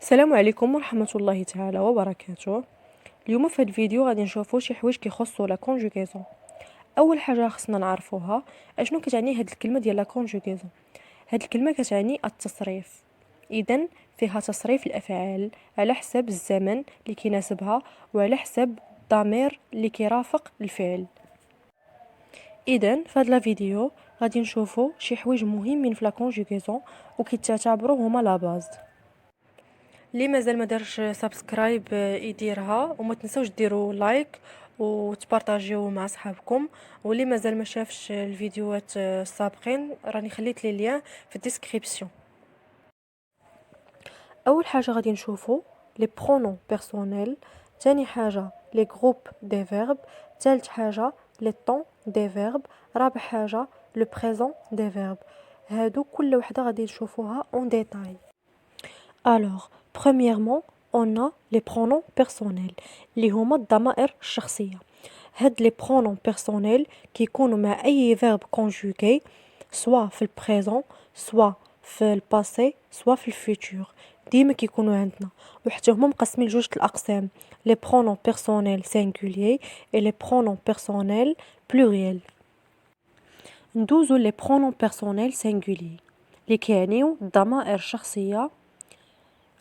السلام عليكم ورحمة الله تعالى وبركاته. اليوم في هذا الفيديو غادي نشوفوا شي حوايج كيخصوا لا كونجوغيزون. اول حاجه خصنا نعرفوها اشنو كتعني هاد الكلمه ديال لا كونجوغيزون. هاد الكلمه كتعني التصريف، اذا فيها تصريف الافعال على حسب الزمن اللي كيناسبها وعلى حسب الضمير اللي كيرافق الفعل. اذا في هاد الفيديو غادي نشوفوا شي حوايج مهمين في لا كونجوغيزون وكيتعتبروا هما لا باز. اللي مازال ما دارش سبسكرايب يديرها، وما تنسوش ديروا لايك وتبارطاجيو مع صحابكم. واللي مازال ما شافش الفيديوهات السابقين راني خليت لي ليان في الديسكريبسيون. اول حاجه غادي نشوفوا لي برونون بيرسونيل، ثاني حاجه لي جروب دي فيرب، ثالث حاجه لي طون دي فيرب، رابع حاجه لو بريزون دي فيرب. هادو كل وحده غادي نشوفوها اون ديتاي. Alors, premièrement, on a les pronoms personnels اللي هما الضمائر الشخصية. هاد les pronoms personnels كيكونوا مع أي verbe conjugué soit في البريزون soit في الباسي soit في الفيتور، ديما كيكونوا عندنا، وحتى هما مقسمين لجوج الأقسام: les pronoms personnels singuliers et les pronoms personnels pluriels. ندوزو les pronoms personnels singuliers اللي كيعنيو الضمائر الشخصية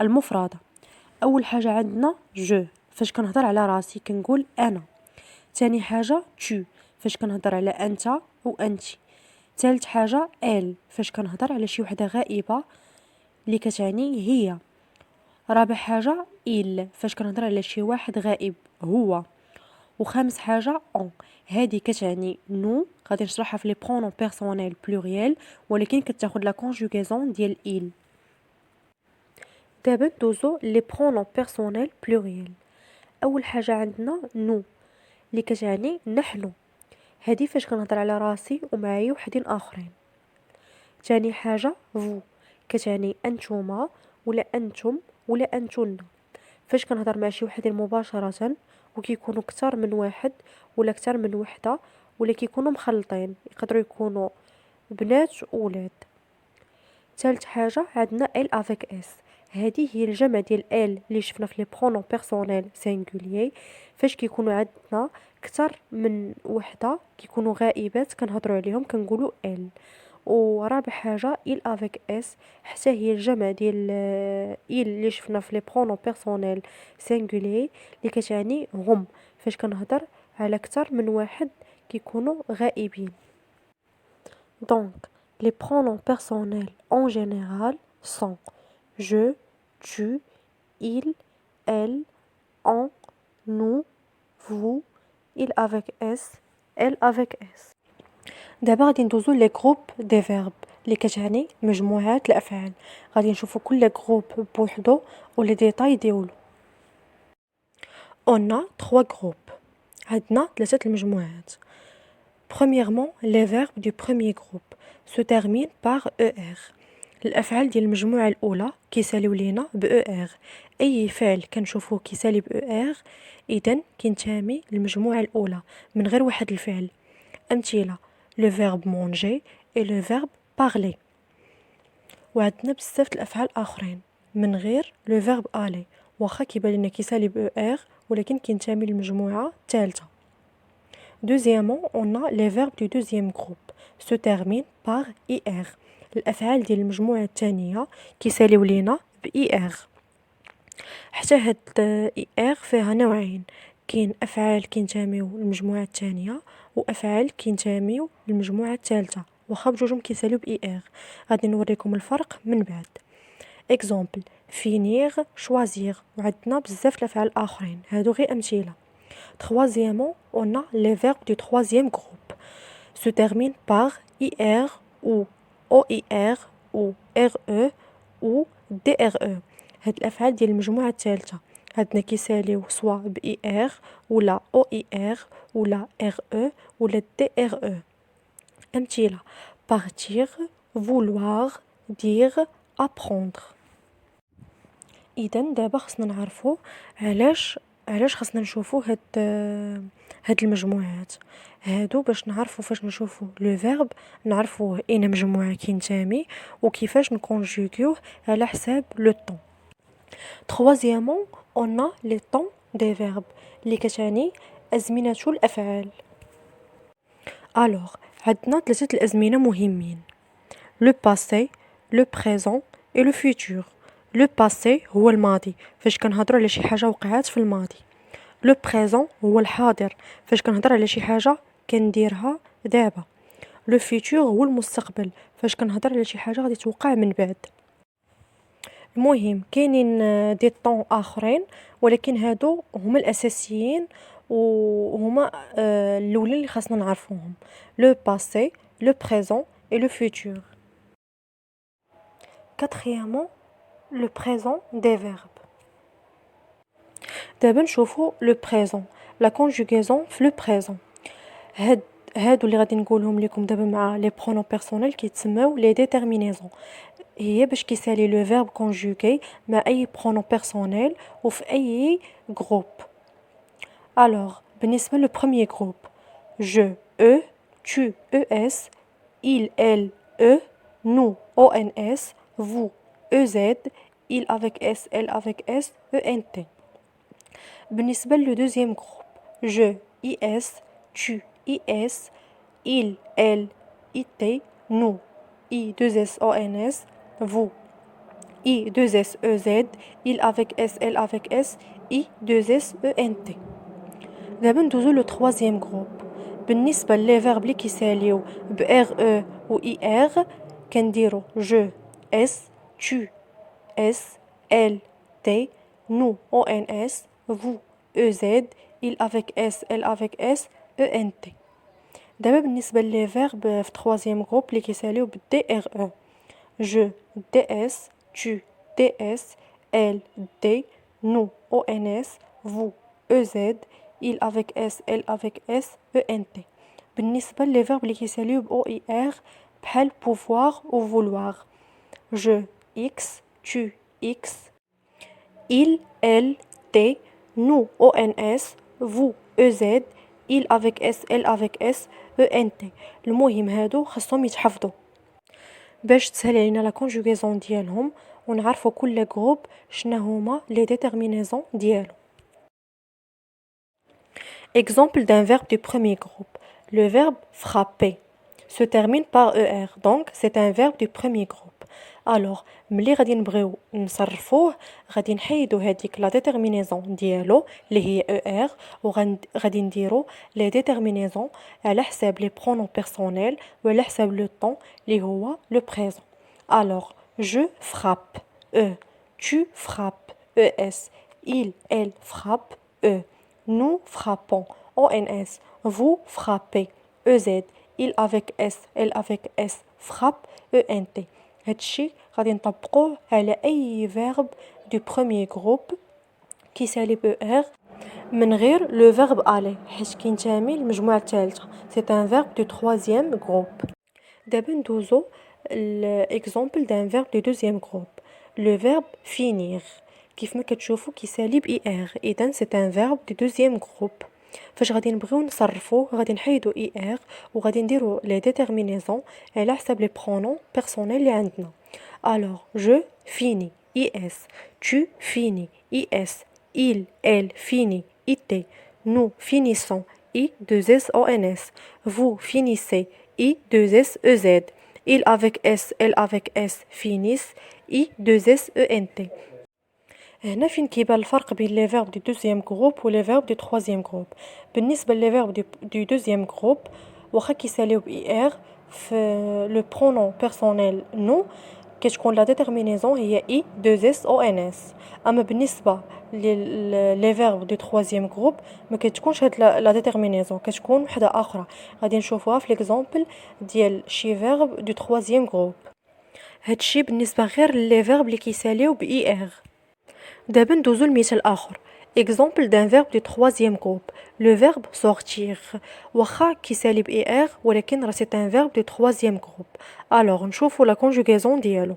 المفردة. اول حاجه عندنا جو فاش كنهضر على راسي كنقول انا. ثاني حاجه تو فاش كنهضر على انت وانتي. ثالث حاجه ال فاش كنهضر على شي وحده غائبه اللي كتعني هي. رابع حاجه il فاش كنهضر على شي واحد غائب هو. وخامس حاجه اون، هذه كتعني نو، غادي نشرحها في لي برونون بيرسونيل بلوريال ولكن كتاخذ لا كونجوغيزون ديال il. دابا ندوزو لي برونون بيرسونيل بلوريال. اول حاجه عندنا نو اللي كتعني نحن، هذه فاش كنهضر على راسي ومعايا وحدين اخرين. ثاني حاجه فو كتعني انتوما ولا انتم ولا انتن، فاش كنهضر مع شي وحدين مباشره وكيكونوا كتر من واحد ولا كتر من وحده ولا كيكونوا مخلطين، يقدروا يكونوا بنات وولاد. ثالث حاجه عندنا ال افيك اس، هذه هي الجمع ديال ال اللي شفنا في لي برونون بيرسونيل سينغولير، فاش كيكونوا عندنا كتر من وحده كيكونوا غائبات كنهضروا عليهم كنقولوا ال. ورابع حاجه il افيك اس، حتى هي الجمع ديال il اللي شفنا في لي برونون بيرسونيل سينغولير اللي كتعني هم، فاش كنهضر على كتر من واحد كيكونوا غائبين. دونك les pronoms personnels en général sont je, tu, il, elle, on, nous, vous, il avec S, elle avec S. دابا غادي ندوزو لي جروب دي فيرب اللي كتعني مجموعات الافعال. غادي نشوفو كل جروب بوحدو ولي ديتاي ديالو. on a 3 groupes، عندنا 3 المجموعات. Premièrement, les verbes du premier groupe se terminent par ER. الأفعال ديال المجموعة الأولى كيساليو لينا ب ER. أي فعل كنشوفوه كيسالي ب ER إذن كينتمي للمجموعة الأولى من غير واحد الفعل. أمثلة: le verbe manger et le verbe parler. وعندنا بزاف الأفعال آخرين من غير le verbe aller، واخا كيبان لنا كيسالي ب ER ولكن كينتمي للمجموعة الثالثة. Deuxièmement, on a les verbes du deuxième groupe se terminent par IR. الأفعال ديال المجموعة الثانية كيساليو لينا ب IR. حتى هاد IR فيها نوعين، كاين أفعال كينتميو للمجموعة الثانية وأفعال كينتميو للمجموعة الثالثة، واخا بجوجهم كيساليو ب IR. غادي نوريكم الفرق من بعد. Exemple: finir, choisir. وعندنا بزاف الأفعال آخرين، هادو غير أمثلة. Troisièmement, on a les verbes du troisième groupe se terminent par IR ou OIR ou RE ou DRE. هاد الأفعال ديال المجموعة الثالثة عندنا كيساليو سوا ب IR ولا OIR ولا RE ولا DRE. أمثلة: partir, vouloir, dire, apprendre. إذن دابا خصنا نعرفوا علاش خصنا نشوفوا هاد المجموعات هادو باش نعرفوا فاش نشوفوا لو فيرب نعرفوا اين مجموعه كينتمي وكيفاش نكونجوغيوه على حساب لو طون. Troisièmement, on a les temps des verbes اللي كتعني أزمنة الأفعال. Alors عندنا ثلاثة الأزمنة مهمين: le passé, le présent et le futur. le passé هو الماضي فاش كنهضروا على شي حاجة وقعات في الماضي. le présent هو الحاضر فاش كنهضر على شي حاجة كنديرها دابا. le futur هو المستقبل فاش كنهضر على شي حاجة غادي توقع من بعد. المهم كاينين دي طون اخرين ولكن هادو هما الاساسيين وهما الاولين اللي خاصنا نعرفوهم: le passé, le présent et le futur. Quatrièmement, le présent des verbes. دابا نشوفو le présent, la conjugaison في le présent. هادو اللي غادي نقولهم لكم دابا مع لي برونون بيرسونيل كيتسماو لي ديتيرمينيزون. هي باش كيسالي لو فيرب كونجوغي مع اي برونون بيرسونيل وفي اي جروب. الوغ بالنسبه لو بروميير جروب: je, eux, tu, es, il, elle, eux, nous, ons, vous, ez, il avec s, elle avec s, ent. بالنسبه لو دوزيام جروب: je, is, tu, is, il, elle, it, nous, i2s, ons, vous, i2s, ez, il avec s, elle avec s, i2s, ent. دابا ندوزو لو troisième جروب. بالنسبه لي فيرب اللي كيساليو ب ر و اي ار كنديرو je, es, tu, es, elle, t, nous, ons, vous, ez, il avec s, elle avec s, ent. دابا بالنسبه لي فيرب في troisième جروب اللي كيساليو ب دي ار او: je, ds, tu, ds, elle, d, nous, ons, vous, ez, il avec s, elle avec s, ent. بالنسبة لي فيرب اللي كيساليو ب او اي ار بحال pouvoir و vouloir: je, x, tu, x, il, elle, t, nous, ons, vous, ez, il avec s, elle avec s, ent. المهم هادو خاصهم يتحفظوا باش تسهل علينا لا كونجوغيزون ديالهم ونعرفوا كل جروب شنو هما لي ديتيرمينيزون ديالو. Exemple d'un verbe du premier groupe: le verbe frapper se termine par er, donc c'est un verbe du premier groupe. Alors ملي غادي نبغيو نصرفوه غادي نحيدو هذيك لا ديتيرمينيزون ديالو اللي هي er وغادي نديرو لي ديتيرمينيزون على حساب لي برونون بيرسونيل وعلى حساب لو طون اللي هو لو بريزون. Alors je frappe, tu frappes, es, il, elle frappe, nous frappons, ons, vous frappez, ez, il avec s, elle avec s frappe, ent. هادشي غادي نطبقوه على اي فيرب دو بروميير جروب كيسالي ب ار من غير لو فيرب الي حيت كينتمي للمجموعه الثالثه. سي ان فيرب دو troisième جروب. دابا ندوزو الاكزامبل دان فيرب دو دوزيام جروب: لو فيرب finir. كيف ما كتشوفوا كيسالي ب اي ار، اذا سي ان فيرب دو دوزيام جروب. فاش غادي نبغيو نصرفوه غادي نحيدو اي ار وغادي نديرو لي ديتيرمينيزون على حساب لي برونون بيرسونيل اللي عندنا. alors je finis, is, tu finis, is, il, elle finit, it, nous finissons, i2s, ons, vous finissez, i2s, ez, il avec s, elle avec s finissent, i2s, ent. هنا فين كيبان الفرق بين لي فيرب دو دوزيام جروب و لي فيرب دو troisième جروب. بالنسبه لي فيرب دو دوزيام جروب واخا كيساليو ب اي ار في لو برونون بيرسونيل نو كتكون لا ديتيرمينيزون هي اي دو اس او ان اس. اما بالنسبه لي فيرب دو troisième جروب ما كتكونش هاد لا ديتيرمينيزون، كتكون وحده اخرى. غادي نشوفوها في ليكزامبل ديال شي فيرب دو troisième جروب. هادشي بالنسبه غير لي فيرب اللي كيساليو ب اي ار. دابا ندوزو لمثال اخر: exemple d'un verbe du troisième groupe: le verbe sortir. واخا كيسالي ب er ولكن راه c'est un verbe du troisième groupe. alors نشوفو la conjugaison ديالو: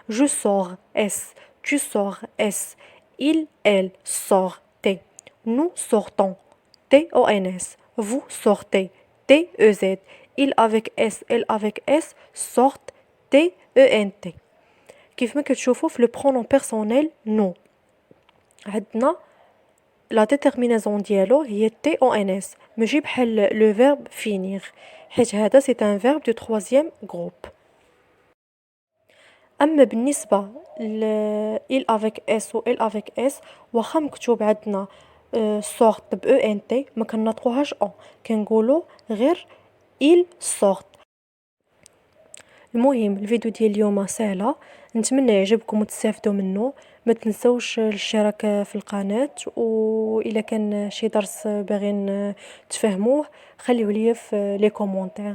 je sors, s, tu sors, s, il, elle sort, t, nous sortons, t, ons, vous sortez, t, ez, il avec s, elle avec s sortent, t, ent. كيف ما كتشوفوا في le pronom personnel nous. عندنا لا ديتيرمينازون ديالو هي تي او ان اس، ماشي بحال لو فيرب فينيغ، حيت هذا سي ان فيرب دو تروازيام جروب. اما بالنسبه ل il avec s و il avec s، واخا مكتوب عندنا sorte ب او ان تي ما كنطقوهاش او، كنقولوا غير il sorte. المهم الفيديو ديال اليوم سهله، نتمنى يعجبكم وتستافدوا منه. ما تنسوش الاشتراك في القناه، واذا كان شي درس باغيين تفهموه خليوه ليا في لي كومونتير.